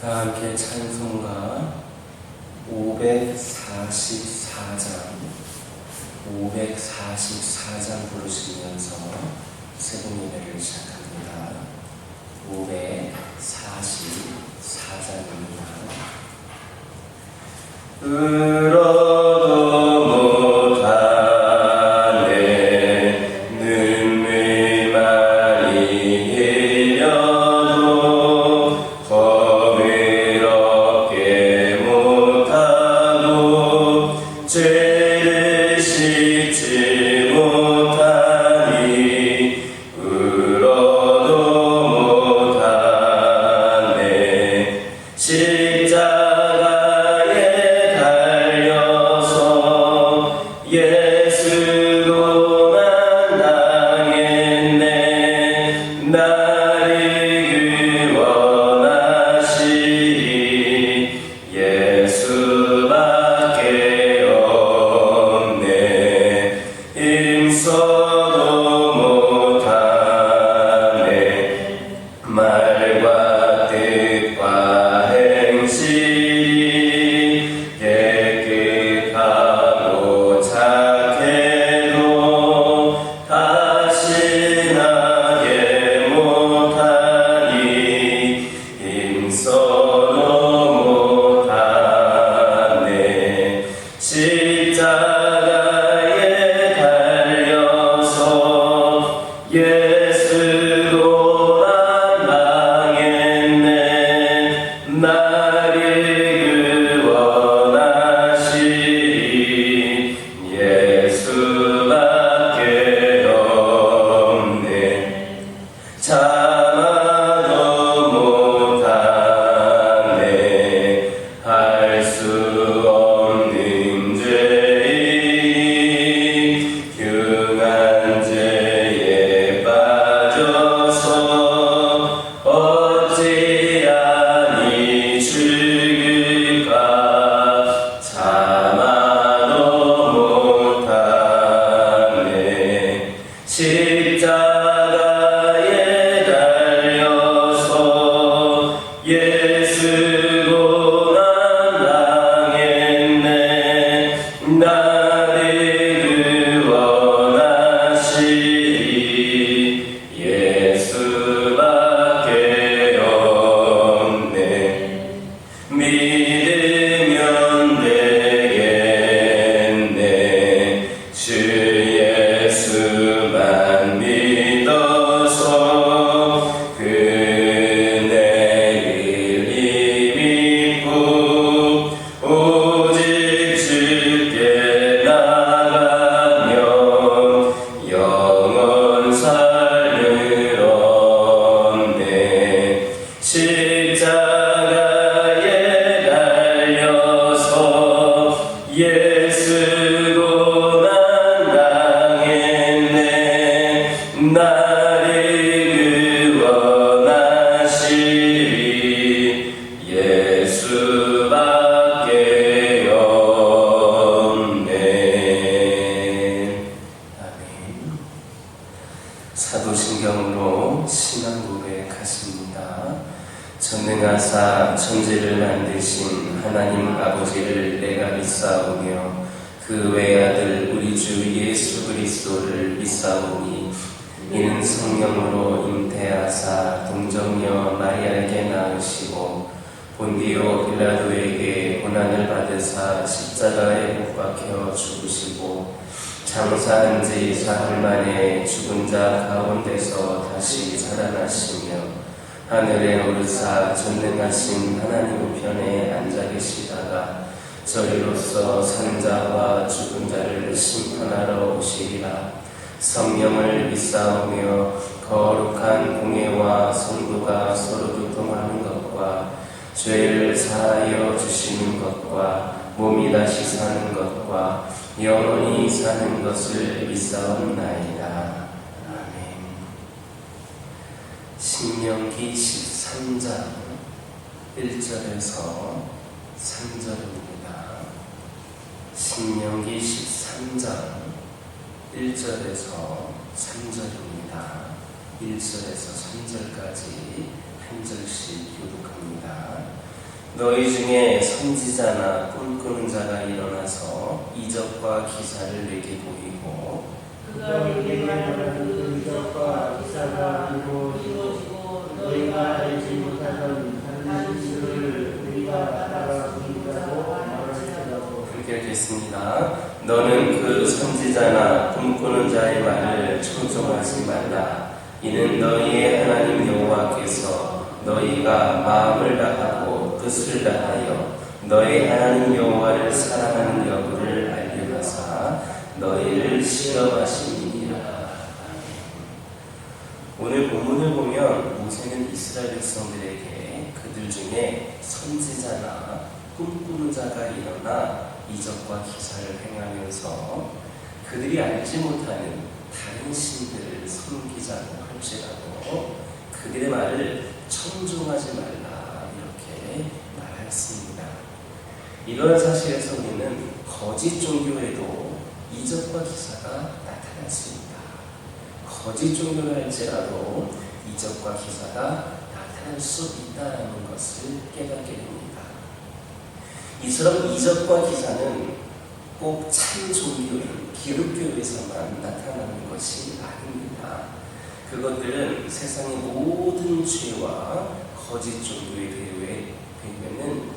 다 함께 찬송가 544장 부르시면서 새벽 예배를 시작합니다. 544장입니다. 울어도 못하네 눈물 많이 흘려도 겁을 얻게 못하고 죄를 씻지 못하니 울어도 못하네 십자가에 달려서 예수로만 당했네 나를 구원하시리 예수밖에 없네 힘써도 못하네 말과 뜻과 행실이 깨끗하고 착해도 다시 나게 못하니 힘써도 못하네 십자가에 달려서 예수로만 당했네 나를 구원하시리 예수밖에 없네 참아도 못하네 할 수 없는 죄인 흉한 죄에 빠져서 어찌하니 죽을까 참아도 못하네 십자가에 달려서 예수로만 당했네 나를 구원하시리 예수밖에 없네 믿으면 되겠네 주 예수만 믿어서 그네를 힘입고 오직 주께 나가면 영원 삶을 얻네 십자가에 달려서 예수로만 당했네 나를 구원하시리 예수밖에 없네. 아멘. 사도신경으로 신앙 고백하십니다. 전능하사 천지를 만드신 하나님 아버지를 내가 믿사오며 그 외아들 우리 주 예수 그리스도를 믿사오니 이는 성령으로 잉태하사 동정녀 마리아에게 낳으시고 본디오 빌라도에게 고난을 받으사 십자가에 못 박혀 죽으시고 장사한 지 사흘 만에 죽은 자 가운데서 다시 살아나시며 하늘에 오르사 전능하신 하나님 우편에 앉아 계시다가 저리로서 산 자와 죽은 자를 심판하러 오시리라. 성령을 믿사오며 거룩한 공예와 성도가 서로 교통하는 것과 죄를 사하여 주시는 것과 몸이 다시 사는 것과 영원히 사는 것을 믿사옵나이다. 신명기 13장 1절에서 3절입니다. 신명기 13장 1절에서 3절입니다. 1절에서 3절까지 한 절씩 교독합니다. 너희 중에 선지자나 꿈꾸는 자가 일어나서 이적과 기사를 내게 보이고 그가 내게 말하는 그 이적과 기사가 이루어지고 너희가 알지 못하던 다른 신을 우리가 따라 보이자고 말할지라도. 그렇게 읽겠습니다. 너는 그 선지자나 꿈꾸는 자의 말을 청종하지 말라. 이는 너희의 하나님 여호와께서 너희가 마음을 다하고 뜻을 다하여 너희 하나님 여호와를 사랑하는 여부를 알게 하사 너희를 시험하시니라. 오늘 본문을 보면 모세는 이스라엘 백성들에게 그들 중에 선지자나 꿈꾸는 자가 일어나 이적과 기사를 행하면서 그들이 알지 못하는 다른 신들을 섬기자고 할지라도 그들의 말을 청종하지 말라 이렇게 말했습니다. 이런 사실에서 우리는 거짓 종교에도 이적과 기사가 나타날 수 있다. 거짓 종교를 할지라도 이적과 기사가 나타날 수 있다는 것을 깨닫게 됩니다. 이처럼 이적과 기사는 꼭 참 종교인 기독교에서만 나타나는 것이 아닙니다. 그것들은 세상의 모든 죄와 거짓 종교에 되면은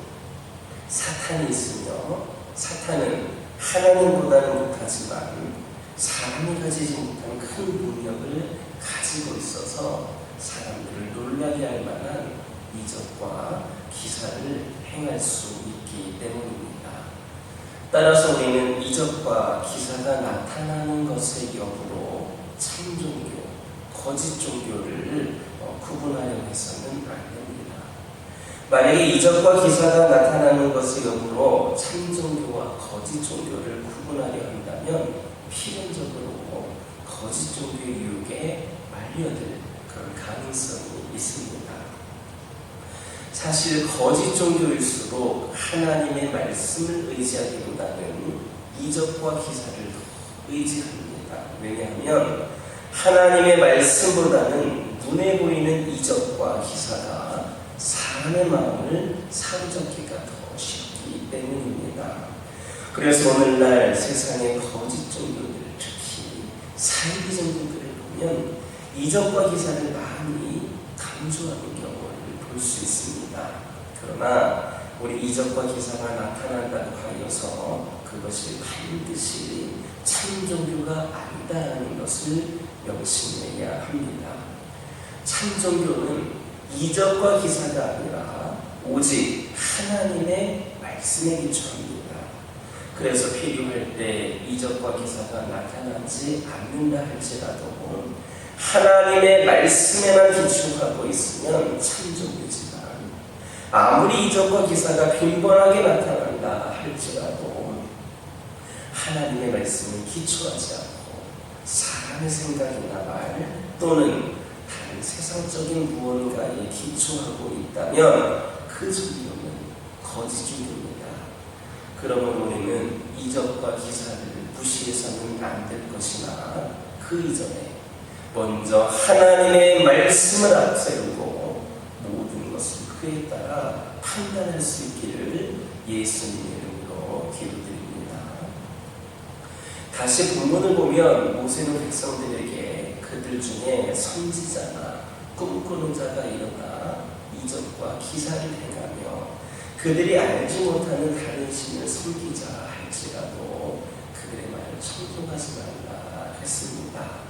사탄이 있으며 사탄은 하나님보다는 못하지만 사람이 가지지 못한 큰 능력을 가지고 있어서 사람들을 놀라게 할 만한 이적과 기사를 행할 수 있기 때문입니다. 따라서 우리는 이적과 기사가 나타나는 것의 여부로 참 종교, 거짓 종교를 구분하려 해서는 안 됩니다. 만약에 이적과 기사가 나타나는 것의 여부로 참 종교와 거짓 종교를 구분하려 한다면 필연적으로 거짓 종교의 유혹에 말려들 그런 가능성이 있습니다. 사실 거짓 종교일수록 하나님의 말씀을 의지하기보다는 이적과 기사를 의지합니다. 왜냐하면 하나님의 말씀보다는 눈에 보이는 이적과 기사가 사람의 마음을 사로잡기가 더 쉽기 때문입니다. 그래서 오늘날 세상의 거짓 종교들, 특히 사이비 종교들을 보면 이적과 기사를 많이 강조하는 경우를 볼 수 있습니다. 그러나 우리 이적과 기사가 나타난다고 하여서 그것이 반드시 참 종교가 아니다라는 것을 명심해야 합니다. 참 종교는 이적과 기사가 아니라 오직 하나님의 말씀에 기초합니다. 그래서 필요할 때 이적과 기사가 나타나지 않는다 할지라도 하나님의 말씀에만 기초하고 있으면 참 종교지만 아무리 이적과 기사가 빈번하게 나타난다 할지라도 하나님의 말씀에 기초하지 않고 사람의 생각이나 말 또는 다른 세상적인 무언가에 기초하고 있다면 그 종교는 거짓 종교입니다. 그러면 우리는 이적과 기사를 무시해서는 안 될 것이나 그 이전에 먼저 하나님의 말씀을 앞세우고 모든 것을 그에 따라 판단할 수 있기를 예수님의 이름으로 기도드립니다. 다시 본문을 보면 모세는 백성들에게 그들 중에 선지자나 꿈꾸는 자가 일어나 이적과 기사를 행하며 그들이 알지 못하는 다른 신을 섬기자 할지라도 그들의 말을 청종하지 말라 했습니다.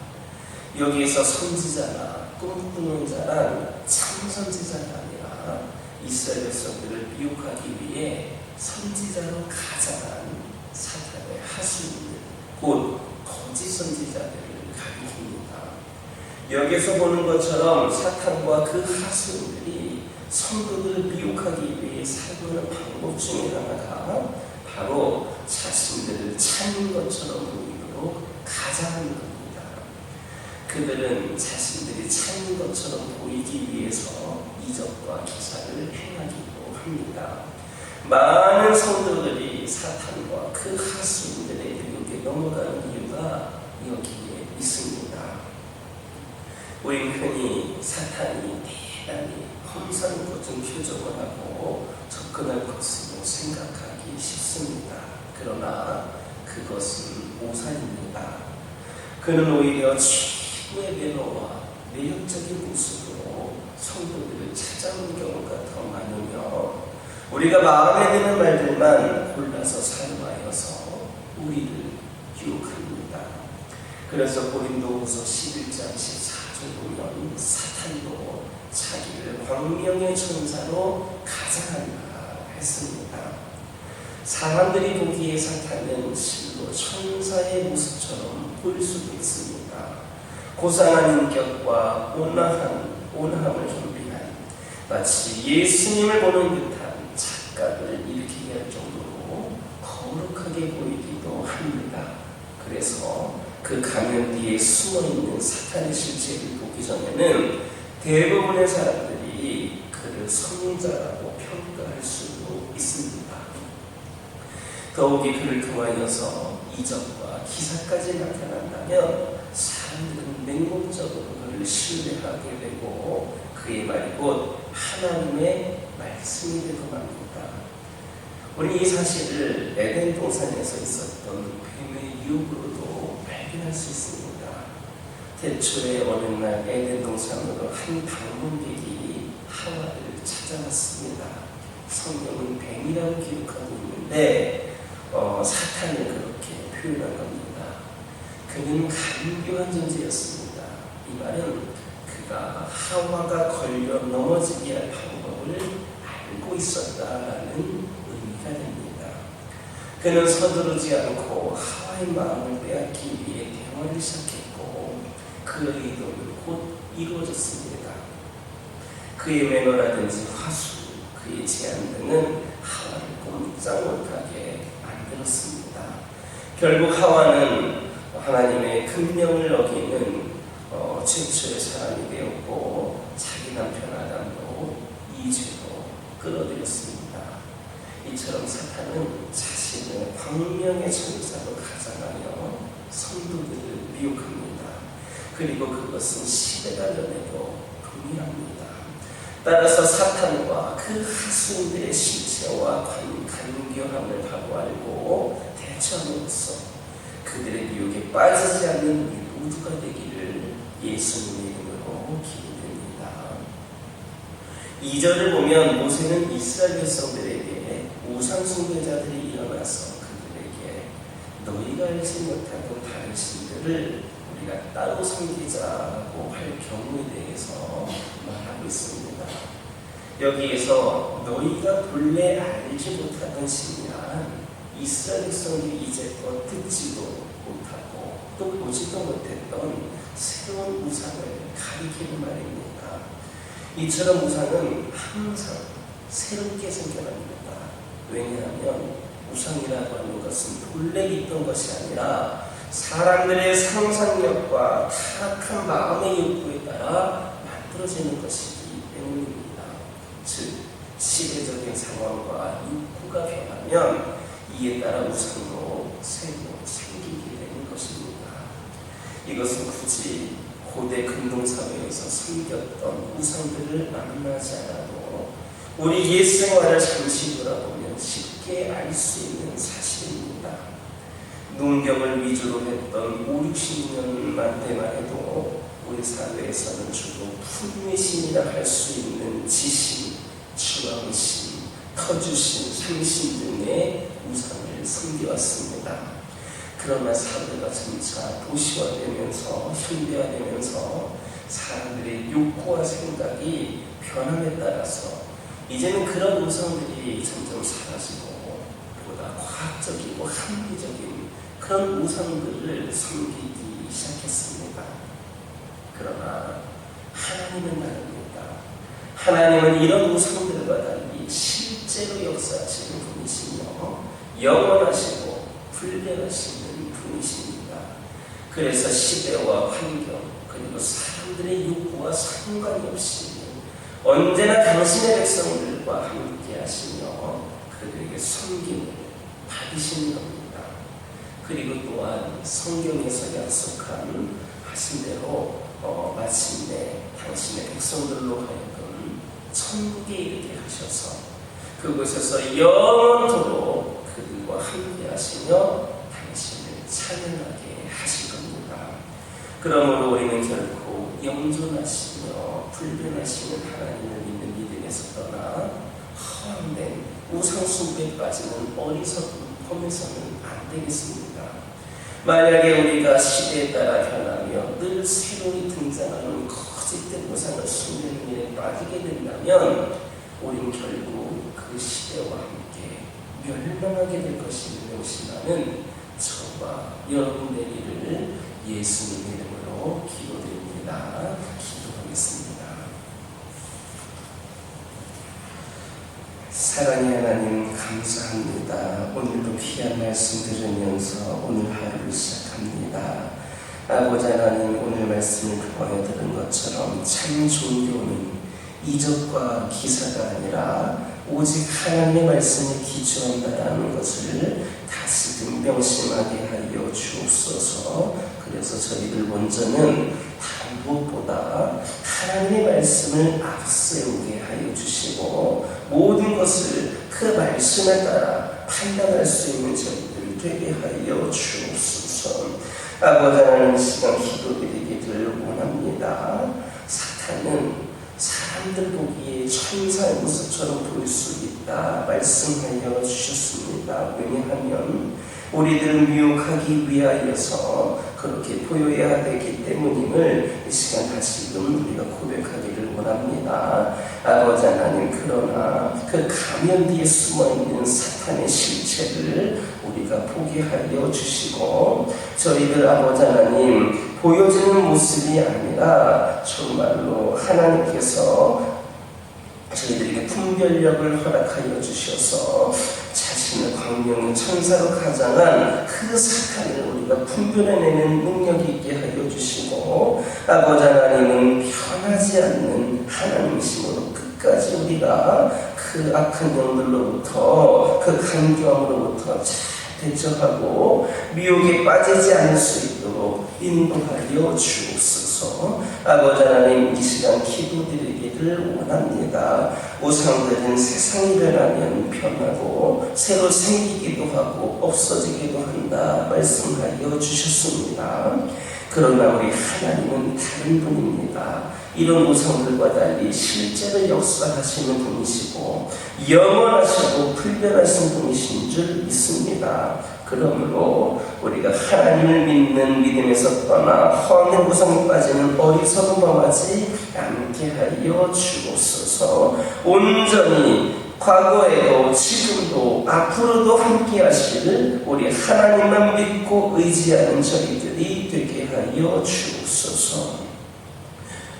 여기에서 선지자나 꿈꾸는 자란 참 선지자가 아니라 이스라엘 백성들을 미혹하기 위해 선지자로 가장한 사탄의 하수인들, 곧 거짓 선지자들을 가리킵니다. 여기서 보는 것처럼 사탄과 그 하수인들이 성도들을 미혹하기 위해 사용하는 방법 중에 하나가 바로 자신들을 참인 것처럼 보이도록 가장하는 겁니다. 그들은 자신들이 참인 것처럼 보이기 위해서 이적과 기사를 행하기도 합니다. 많은 성도들이 사탄과 그 하수인들의 유혹에 넘어가는 이유가 여기에 있습니다. 우리는 흔히 사탄이 대단히 험상궂은 표정을 하고 접근할 것으로 생각하기 쉽습니다. 그러나 그것은 오산입니다. 그는 오히려 최고의 매너와 매력적인 모습으로 성도들을 찾아오는 경우가 더 많으며 우리가 마음에 드는 말들만 골라서 사용하여서 우리를 유혹합니다. 그래서 고린도후서 11장 14절 보면 사탄도 자기를 광명의 천사로 가장한다 했습니다. 사람들이 보기에 사탄은 실로 천사의 모습처럼 보일 수도 있습니다. 고상한 인격과 온화함을 겸비한 마치 예수님을 보는 듯한 착각을 일으키게 할 정도로 거룩하게 보이기도 합니다. 그래서 그 가면 뒤에 숨어있는 사탄의 실체를 보기 전에는 대부분의 사람들이 그를 성자라고 평가할 수도 있습니다. 더욱이 그를 통하여서 이적과 기사까지 나타난다면 사람들은 맹목적으로 그를 신뢰하게 되고 그의 말이 곧 하나님의 말씀이 되고 맙니다. 우리 이 사실을 에덴 동산에서 있었던 뱀의 유혹으로도 발견할 수 있습니다. 태초에 어느 날 에덴 동산으로 한 방문객이 하와를 찾아왔습니다. 성경은 뱀이라고 기록하고 있는데 사탄을 그렇게 표현한 겁니다. 그는 간교한 존재였습니다. 이 말은 그가 하와가 걸려 넘어지게 할 방법을 알고 있었다라는 의미가 됩니다. 그는 서두르지 않고 하와의 마음을 빼앗기 위해 대화를 시작했고 그의 의도는 곧 이루어졌습니다. 그의 매너라든지 화수, 그의 제안 등은 하와를 꼼짝 못하게 만들었습니다. 결국 하와는 하나님의 금령을 어기는 최초의 사람이 되었고 자기 남편 아담도 이 죄로 끌어들였습니다. 이처럼 사탄은 자신을 광명의 천사로 가장하여 성도들을 미혹합니다. 그리고 그것은 시대가련에도 동일합니다. 따라서 사탄과 그 하수인들의 실체와 간교함을 바로 알고 대처함으로써 그들의 미혹에 빠지지 않는 우리 모두가 되기를 예수님의 이름으로 기도드립니다. 2절을 보면 모세는 이스라엘 백성들에게 우상 숭배자들이 일어나서 그들에게 너희가 알지 못하던 다른 신들을 우리가 따로 섬기자고 할 경우에 대해서 말하고 있습니다. 여기에서 너희가 본래 알지 못하던 신이란 이스라엘 백성들이 이제껏 듣지도 못하고 또 보지도 못했던 새로운 우상을 가리키는 말입니다. 이처럼 우상은 항상 새롭게 생겨납니다. 왜냐하면 우상이라고 하는 것은 본래 있던 것이 아니라 사람들의 상상력과 타락한 마음의 욕구에 따라 만들어지는 것이기 때문입니다. 즉, 시대적인 상황과 욕구가 변하면 이에 따라 우상도 새로 생기게 되는 것입니다. 이것은 굳이 고대 근동사회에서 섬겼던 우상들을 만나지 않아도 우리 옛 생활을 잠시 돌아보면 쉽게 알 수 있는 사실입니다. 농경을 위주로 했던 5, 60년만 되만 해도 우리 사회에서는 주로 풍미신이라 할 수 있는 지신, 주왕신, 터주신, 상신 등의 우상을 섬겨왔습니다. 그러나 사회가 점차 도시화되면서 현대화되면서 사람들의 욕구와 생각이 변함에 따라서 이제는 그런 우상들이 점점 사라지고 보다 과학적이고 합리적인 그런 우상들을 섬기기 시작했습니다. 그러나 하나님은 다릅니다. 하나님은 이런 우상들과 달리 실제로 역사하시는 분이시며 영원하시고 불변하시는 분이십니다. 그래서 시대와 환경 그리고 사람들의 욕구와 상관이 없이 언제나 당신의 백성들과 함께 하시며 그들에게 섬김을 받으시는 겁니다. 그리고 또한 성경에서 약속한 하신 대로 마침내 당신의 백성들로 하여금 천국에 이르게 하셔서 그곳에서 영원토록 그들과 함께 하시며 당신을 찬양하게 하실 겁니다. 그러므로 우리는 결코 영존하시며 불변하시는 하나님을 믿는 믿음에서 떠나 헛된 우상숭배에 빠지는 어리석은 범에서는 안 되겠습니다. 만약에 우리가 시대에 따라 변하며 늘 새로이 등장하는 거짓된 우상을 숭배하는 일에 빠지게 된다면 우리는 결국 그 시대와 함께 멸망하게 될 것임을 명심하는 저와 여러분 되기를 예수님 이름으로 기도드립니다. 기도하겠습니다. 사랑의 하나님 감사합니다. 오늘도 귀한 말씀 들으면서 오늘 하루를 시작합니다. 아버지 하나님, 오늘 말씀을 통하여 들은 것처럼 참 종교는 이적과 기사가 아니라 오직 하나님의 말씀에 기초한다라는 것을 다시금 명심하게 하여 주옵소서. 그래서 저희들 먼저는 다른 무엇보다 하나님의 말씀을 앞세우게 하여 주시고 모든 것을 그 말씀에 따라 판단할 수 있는 저희들 되게 하여 주옵소서. 아버지 하나님, 시간 기도드리기를 원합니다. 사탄은 사람들 보기에 천사의 모습처럼 보일 수 있다 말씀하여 주셨습니다. 왜냐하면 우리들을 미혹하기 위하여서 그렇게 보여야 되기 때문임을 이 시간 다시금 우리가 고백하기를 원합니다. 아버지 하나님, 그러나 그 가면 뒤에 숨어있는 사탄의 실체를 우리가 보게 하여 주시고 저희들 아버지 하나님 보여지는 모습이 아니라 정말로 하나님께서 저희들에게 분별력을 허락하여 주셔서 자신의 광명의 천사로 가장한 그 사탄을 우리가 분별해내는 능력이 있게 하여 주시고 아버지 하나님은 변하지 않는 하나님이심으로 끝까지 우리가 그 악한 영들로부터 그 간교함으로부터 잘 대처하고 미혹에 빠지지 않을 수 있도록 인도하여 주옵소서. 아버지 하나님, 이 시간 기도드리기를 원합니다. 우상들은 세상이 변하면 변하고 새로 생기기도 하고 없어지기도 한다 말씀하여 주셨습니다. 그러나 우리 하나님은 다른 분입니다. 이런 우상들과 달리 실제로 역사하시는 분이시고 영원하시고 불변하신 분이신 줄 믿습니다. 그러므로 우리가 하나님을 믿는 믿음에서 떠나 헛된 우상에 빠지는 어리석은 범하지 않게 하여 주옵소서. 온전히 과거에도 지금도 앞으로도 함께 하실 우리 하나님만 믿고 의지하는 저희들이 되게 하여 주옵소서.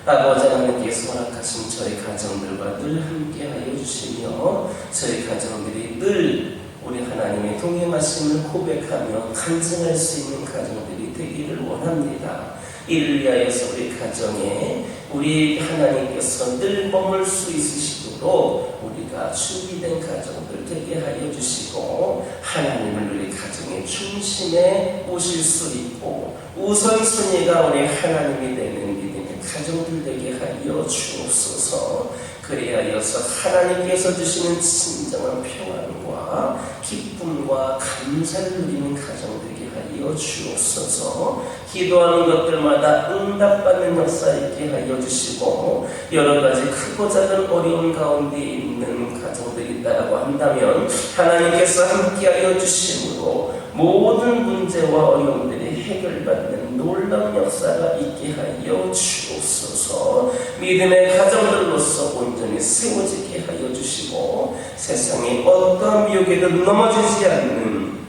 아버지 하나님께서 허락하신 저희 가정들과 늘 함께 하여 주시며 저희 가정들이 늘 우리 하나님의 동행하심을 고백하며 간증할 수 있는 가정들이 되기를 원합니다. 이를 위하여서 우리 가정에 우리 하나님께서 늘 머물 수 있으시도록 우리가 준비된 가정들 되게 하여 주시고 하나님을 우리 가정의 중심에 모실 수 있고 우선순위가 우리 하나님이 되는 믿음의 가정들 되게 하여 주옵소서. 그리하여서 하나님께서 주시는 진정한 평안과 기쁨과 감사를 누리는 가정 되게 하여 주옵소서. 기도하는 것들마다 응답받는 역사 있게 하여 주시고 여러 가지 크고 작은 어려운 가운데 있는 가정들이 있다고 한다면 하나님께서 함께하여 주심으로 모든 문제와 어려움들이 해결받는 놀라운 역사가 있게 하여 주옵소서. 믿음의 가정들로서 온전히 세워지게 하여 주시고 세상에 어떤 미혹에도 넘어지지 않는,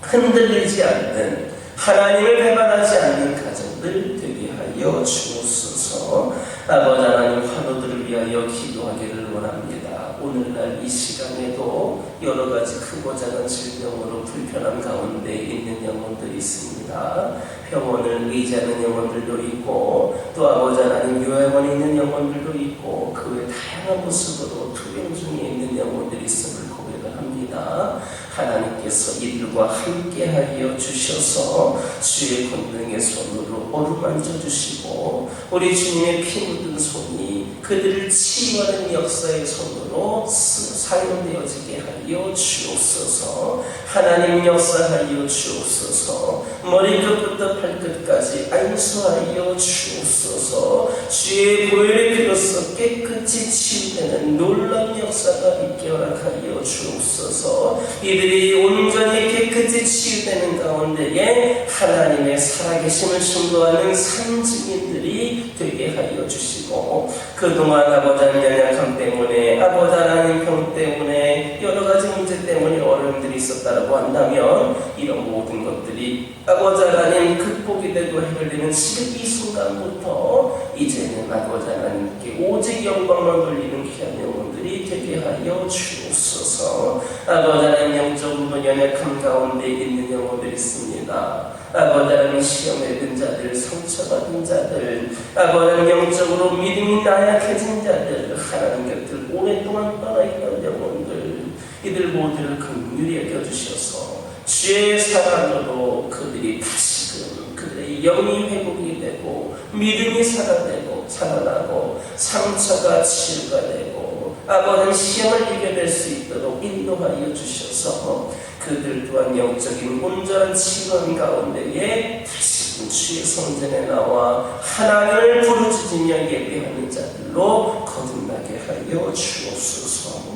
흔들리지 않는, 하나님을 배반하지 않는 가정들 되게 하여 주옵소서. 아버지 하나님, 환우들을 위하여 기도하기를 원합니다. 오늘날 이 시간에도 여러 가지 크고 작은 질병으로 불편한 가운데 있는 영혼들이 있습니다. 병원을 의지하는 영혼들도 있고 또 아버지 하나님 요양원에 있는 영혼들도 있고 그 외 다양한 모습으로 투병 중에 있는 영혼들이 있음을 고백을 합니다. 하나님께서 이들과 함께하여 주셔서 주의 권능의 손으로 어루만져 주시고 우리 주님의 피 묻은 손이 그들을 치유하는 역사의 손으로 사용되어지게 하여 주옵소서. 하나님 역사하여 주옵소서. 머리끝부터 발끝까지 안수하여 주옵소서. 주의 보혈의 피로써 깨끗이 치유되는 놀라운 역사가 있게 허락하여 주옵소서. 이들이 온전히 깨끗이 치유되는 가운데에 하나님의 살아계심을 증거하는 산증인들이 되게 하여 주시고, 그동안 아버지의 연약함 때문에, 아버지라는 병 때문에, 여러가지 문제 때문에 어려움들이 있었다라고 한다면 이런 모든 것들이 아버지 하나님 극복이 되고 해결되는 지금 이 순간부터 이제는 아버지 하나님께 오직 영광만 돌리는 귀한 영혼들이 되게 하여 주옵소서. 아버지 하나님 영적으로 연약함 가운데 있는 영혼들이 있습니다. 아버지 하나님 시험에 든 자들, 상처받은 자들, 아버지 하나님 영적으로 믿음이 나약해진 자들, 하나님 곁을 오랫동안 떠나있던 영혼들, 이들 모두를 긍휼히 여겨주셔서 주의 사랑으로 그들이 다시금 그들의 영이 회복이 되고 믿음이 살아나고 상처가 치유가 되고 아버지는 시험을 이겨낼 수 있도록 인도하여 주셔서 그들 또한 영적인 온전한 치유한 가운데에 다시금 주의 성전에 나와 하나님을 부르짖으며 예배하는 자들로 거듭나게 하여 주옵소서.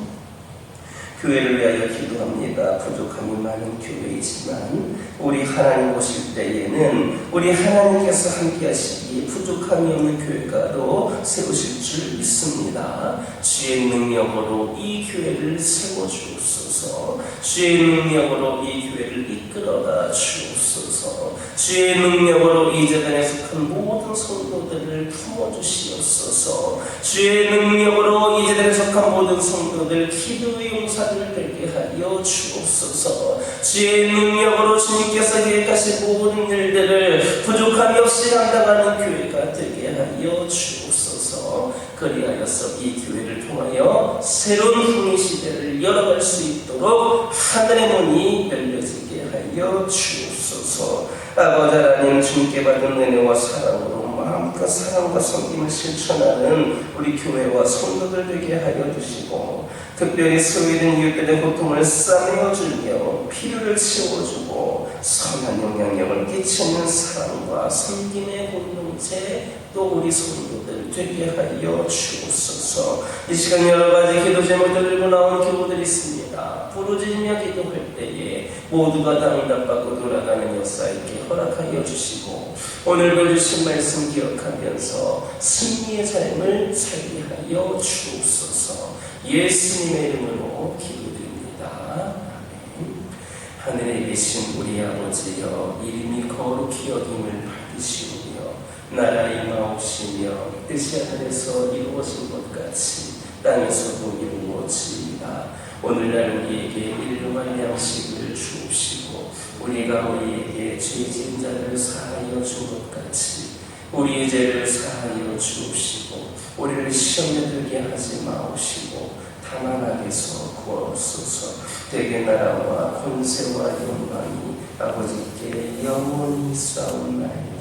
교회를 위하여 기도합니다. 부족함이 많은 교회이지만 우리 하나님 오실 때에는 우리 하나님께서 함께 하시기에 부족함이 없는 교회가로 세우실 줄 믿습니다. 주의 능력으로 이 교회를 세워주옵소서. 주의 능력으로 이 교회를 이끌어가 주옵소서. 주의 능력으로 이 재단에 속한 모든 성도들을 품어주시옵소서. 주의 능력으로 이 재단에 속한 모든 성도들 기도의 용사들 되게 하여 주옵소서. 주의 능력으로 주님께서 계획하신 모든 일들을 부족함이 없이 감당하는 교회가 되게 하여 주옵소서. 그리하여서 이 교회를 통하여 새로운 흥의 시대를 열어갈 수 있도록 하늘의 문이 열려지게 하여 주옵소서. 아버지 하나님, 주님께 받은 은혜와 사랑으로 마음껏 사랑과 섬김을 실천하는 우리 교회와 성도들 되게 하여 주시고, 특별히 소외된 이웃들의 고통을 싸매어주며 필요를 채워주고 선한 영향력을 끼치는 사랑과 섬김의 공동체 또 우리 성도들 되게 하여 주옵소서. 이 시간 여러 가지 기도 제목들 들고 나온 교우들이 있습니다. 부르짖으며 기도할 때에 모두가 다 응답받고 돌아가는 역사 있게 허락하여 주시고, 오늘도 주신 말씀 기억하면서 승리의 삶을 살게 하여 주옵소서. 예수님의 이름으로 기도드립니다. 아멘. 하늘에 계신 우리 아버지여, 이름이 거룩히 여김을 받으시오며 나라 임하옵시며 뜻이 하늘에서 이루어진 것 같이 땅에서도 이루어지이다. 오늘날 우리에게 일용할 양식을 주옵시고 우리가 우리에게 죄 지은 자를 사하여 준 것 같이 우리의 죄를 사하여 주옵시고 우리를 시험에 들게 하지 마옵시고 다만 악에서 구하옵소서. 되게 나라와 권세와 영광이 아버지께 영원히 싸움나이다.